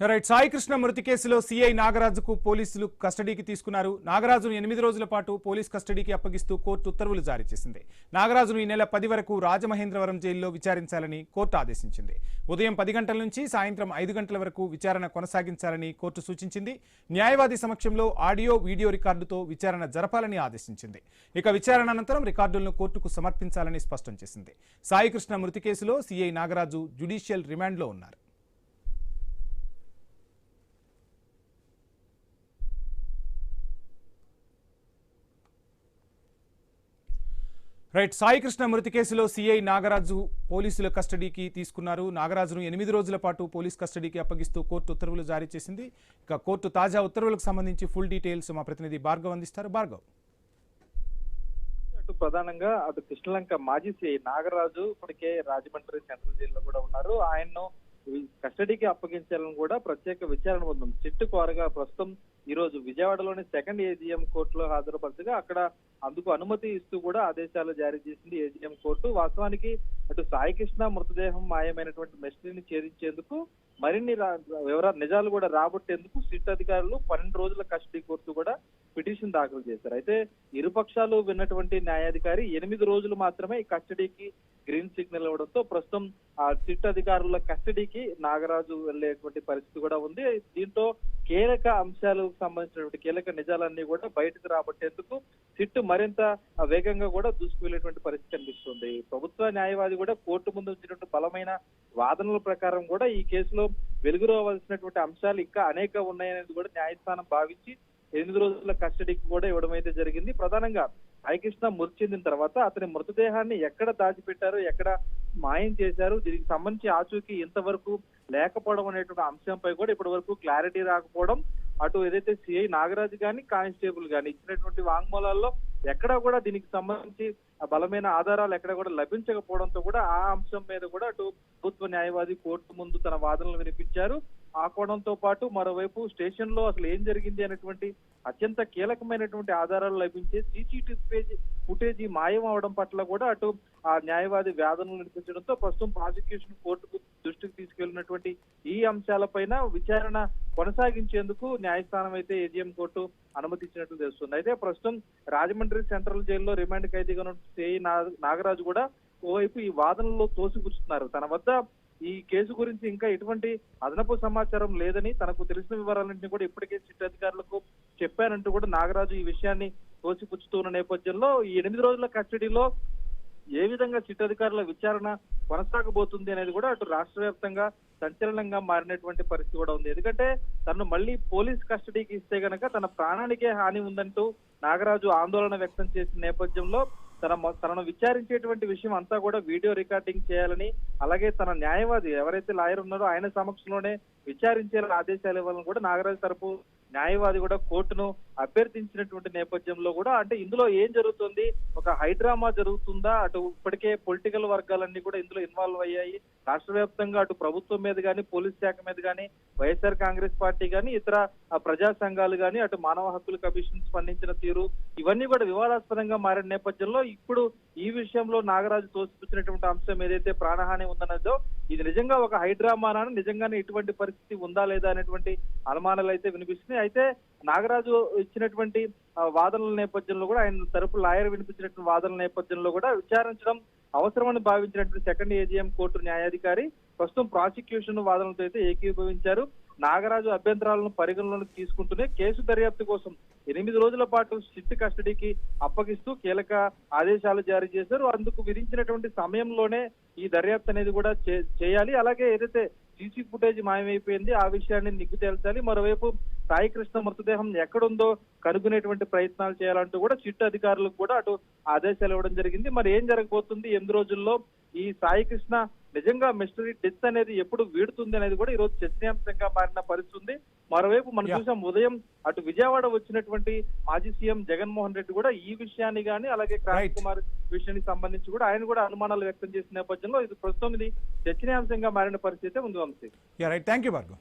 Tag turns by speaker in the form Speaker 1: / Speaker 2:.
Speaker 1: Right. Sai Krishna మృతి కేసులో CI నాగరాజుకు పోలీసులు కస్టడీకి తీసుకున్నారు. నాగరాజును 8 రోజుల పాటు పోలీస్ కస్టడీకి అప్పగిస్తూ కోర్టు ఉత్తర్వులు జారీ చేసింది. నాగరాజును ఈ నెల 10 వరకు రాజమహేంద్రవరం జైల్లో విచారించాలని కోర్టు ఆదేశించింది. ఉదయం 10 గంటల నుంచి సాయంత్రం 5 గంటల వరకు విచారణ కొనసాగించాలని కోర్టు సూచించింది. న్యాయవాది సమక్షంలో ఆడియో వీడియో రికార్డుతో విచారణ జరపాలని ఆదేశించింది. ఇక విచారణ అనంతరం రికార్డులను కోర్టుకు సమర్పించాలని స్పష్టం చేసింది. సాయి కృష్ణ మృతి కేసులో సీఐ నాగరాజు జ్యుడిషియల్ రిమాండ్లో ఉన్నారు. రైట్. సాయి కృష్ణ మృతి కేసులో సీఐ నాగరాజు పోలీసుల కస్టడీకి తీసుకున్నారు. నాగరాజును 8 రోజుల పాటు పోలీస్ కస్టడీకి అప్పగిస్తూ కోర్టు ఉత్తర్వులు జారీ చేసింది. ఇక కోర్టు తాజా ఉత్తర్వులకు సంబంధించి ఫుల్ డీటెయిల్స్ మా ప్రతినిధి భార్గవ్ అందిస్తారు. భార్గవ్,
Speaker 2: ప్రధానంగా అటు కృష్ణలంక మాజీ సీఐ నాగరాజు ఇప్పటికే రాజమండ్రి సెంట్రల్ జైల్లో కూడా ఉన్నారు. ఆయన్ను కస్టడీకి అప్పగించాలని కూడా ప్రత్యేక విచారణ బృందం చిట్టు కోరగా ప్రస్తుతం ఈ రోజు విజయవాడలోని సెకండ్ ఏజీఎం కోర్టులో హాజరుపరచగా అక్కడ అందుకు అనుమతి ఇస్తూ కూడా ఆదేశాలు జారీ చేసింది ఏజీఎం కోర్టు. వాస్తవానికి అటు సాయి కృష్ణ మృతదేహం మాయమైనటువంటి మిస్టరీని ఛేదించేందుకు మరిన్ని నిజాలు కూడా రాబట్టేందుకు సిట్ అధికారులు 12 రోజుల కస్టడీ కోర్టు కూడా పిటిషన్ దాఖలు చేశారు. అయితే ఇరుపక్షాలు విన్నటువంటి న్యాయాధికారి 8 రోజులు మాత్రమే ఈ కస్టడీకి గ్రీన్ సిగ్నల్ ఇవ్వడంతో ప్రస్తుతం ఆ సిట్ అధికారుల కస్టడీకి నాగరాజు వెళ్లేటువంటి పరిస్థితి కూడా ఉంది. దీంతో కీలక అంశాలకు సంబంధించినటువంటి కీలక నిజాలన్నీ కూడా బయటకు రాబట్టేందుకు సిట్ మరింత వేగంగా కూడా దూసుకు వెళ్లేటువంటి పరిస్థితి కనిపిస్తుంది. ప్రభుత్వ న్యాయవాది కూడా కోర్టు ముందు వచ్చినటువంటి బలమైన వాదనల ప్రకారం కూడా ఈ కేసులో వెలుగు రావాల్సినటువంటి అంశాలు ఇంకా అనేక ఉన్నాయనేది కూడా న్యాయస్థానం భావించి 8 రోజుల కస్టడీకి కూడా ఇవ్వడం అయితే జరిగింది. ప్రధానంగా సాయికృష్ణ మృతి చెందిన తర్వాత అతని మృతదేహాన్ని ఎక్కడ దాచిపెట్టారు, ఎక్కడ మాయం చేశారు, దీనికి సంబంధించి ఆచూకీ ఇంతవరకు లేకపోవడం అనేటువంటి అంశంపై కూడా ఇప్పటి వరకు క్లారిటీ రాకపోవడం, అటు ఏదైతే సిఐ నాగరాజు గాని కానిస్టేబుల్ గాని ఇచ్చినటువంటి వాంగ్మూలాల్లో ఎక్కడా కూడా దీనికి సంబంధించి బలమైన ఆధారాలు ఎక్కడ కూడా లభించకపోవడంతో కూడా ఆ అంశం మీద కూడా అటు ప్రభుత్వ న్యాయవాది కోర్టు ముందు తన వాదనలు వినిపించారు. ఆ కోణంతో పాటు మరోవైపు స్టేషన్ లో అసలు ఏం జరిగింది అనేటువంటి అత్యంత కీలకమైనటువంటి ఆధారాలు లభించే సీసీటీవీ ఫుటేజీ మాయం అవడం పట్ల కూడా అటు ఆ న్యాయవాది వాదనలు వినిపించడంతో ప్రస్తుతం ప్రాసిక్యూషన్ కోర్టుకు దృష్టికి తీసుకెళ్లినటువంటి ఈ అంశాలపైన విచారణ కొనసాగించేందుకు న్యాయస్థానం అయితే ఏజీఎం కోర్టు అనుమతించినట్లు తెలుస్తుంది. అయితే ప్రస్తుతం రాజమండ్రి సెంట్రల్ జైల్లో రిమాండ్ ఖైదీగా ఉన్న సిఐ నాగరాజు కూడా ఓవైపు ఈ వాదనలో తోసిపుచ్చుతున్నారు. తన వద్ద ఈ కేసు గురించి ఇంకా ఎటువంటి అదనపు సమాచారం లేదని, తనకు తెలిసిన వివరాలన్నింటినీ కూడా ఇప్పటికే సిట్ అధికారులకు చెప్పానంటూ కూడా నాగరాజు ఈ విషయాన్ని తోసిపుచ్చుతున్న నేపథ్యంలో ఈ 8 రోజుల కస్టడీలో ఏ విధంగా సిట్ అధికారుల విచారణ కొనసాగబోతుంది అనేది కూడా అటు రాష్ట్ర వ్యాప్తంగా సంచలనంగా మారినటువంటి పరిస్థితి కూడా ఉంది. ఎందుకంటే తను మళ్ళీ పోలీస్ కస్టడీకి ఇస్తే గనక తన ప్రాణానికే హాని ఉందంటూ నాగరాజు ఆందోళన వ్యక్తం చేసిన నేపథ్యంలో తనను విచారించేటువంటి విషయం అంతా కూడా వీడియో రికార్డింగ్ చేయాలని, అలాగే తన న్యాయవాది ఎవరైతే లాయర్ ఉన్నారో ఆయన సమక్షంలోనే విచారించేలా ఆదేశాలు ఇవ్వాలని కూడా నాగరాజు తరపు న్యాయవాది కూడా కోర్టును అభ్యర్థించినటువంటి నేపథ్యంలో కూడా అంటే ఇందులో ఏం జరుగుతుంది, ఒక హైడ్రామా జరుగుతుందా, అటు ఇప్పటికే పొలిటికల్ వర్గాలన్నీ కూడా ఇందులో ఇన్వాల్వ్ అయ్యాయి. రాష్ట్ర వ్యాప్తంగా అటు ప్రభుత్వం మీద కానీ, పోలీస్ శాఖ మీద కానీ, వైఎస్ఆర్ కాంగ్రెస్ పార్టీ కానీ, ఇతర ప్రజా సంఘాలు కానీ, అటు మానవ హక్కుల కమిషన్ స్పందించిన తీరు ఇవన్నీ కూడా వివాదాస్పదంగా మారిన నేపథ్యంలో ఇప్పుడు ఈ విషయంలో నాగరాజు తోసిపుచ్చినటువంటి అంశం ఏదైతే ప్రాణహాని ఉందన్నదో ఇది నిజంగా ఒక హైడ్రామానా, నిజంగానే ఇటువంటి పరిస్థితి ఉందా లేదా అనేటువంటి అనుమానాలు అయితే వినిపిస్తున్నాయి. అయితే నాగరాజు ఇచ్చినటువంటి వాదనల నేపథ్యంలో కూడా ఆయన తరపు లాయర్ వినిపించినటువంటి వాదనల నేపథ్యంలో కూడా విచారించడం అవసరమని భావించినటువంటి సెకండ్ ఏజీఎం కోర్టు న్యాయాధికారి ప్రస్తుతం ప్రాసిక్యూషన్ వాదనలతో అయితే ఏకీభవించారు. నాగరాజు అభ్యంతరాలను పరిగణలోకి తీసుకుంటూనే కేసు దర్యాప్తు కోసం 8 రోజుల పాటు సిట్ కస్టడీకి అప్పగిస్తూ కీలక ఆదేశాలు జారీ చేశారు. అందుకు విధించినటువంటి సమయంలోనే ఈ దర్యాప్తు అనేది కూడా చేయాలి. అలాగే ఏదైతే సీసీ ఫుటేజ్ మాయమైపోయింది ఆ విషయాన్ని నిగ్గు తేల్చాలి. మరోవైపు సాయి కృష్ణ మృతదేహం ఎక్కడుందో కనుగొనేటువంటి ప్రయత్నాలు చేయాలంటూ కూడా సిట్ అధికారులకు కూడా అటు ఆదేశాలు ఇవ్వడం జరిగింది. మరి ఏం జరగబోతుంది 8 రోజుల్లో, ఈ సాయి కృష్ణ నిజంగా మిస్టరీ డెత్ అనేది ఎప్పుడు వీడుతుంది అనేది కూడా ఈ రోజు చర్చనీయాంశంగా మారిన పరిస్థితి. మరోవైపు మనం చూసాం ఉదయం అటు విజయవాడ వచ్చినటువంటి మాజీ సీఎం జగన్మోహన్ రెడ్డి కూడా ఈ విషయాన్ని కానీ, అలాగే క్రాంతి కుమార్ విషయానికి సంబంధించి కూడా ఆయన కూడా అనుమానాలు వ్యక్తం చేసిన నేపథ్యంలో ఇది ప్రస్తుతం ఇది చర్చనీయాంశంగా మారిన పరిస్థితి ఉంది. Vamshi.
Speaker 1: Right. Thank you Bhargav.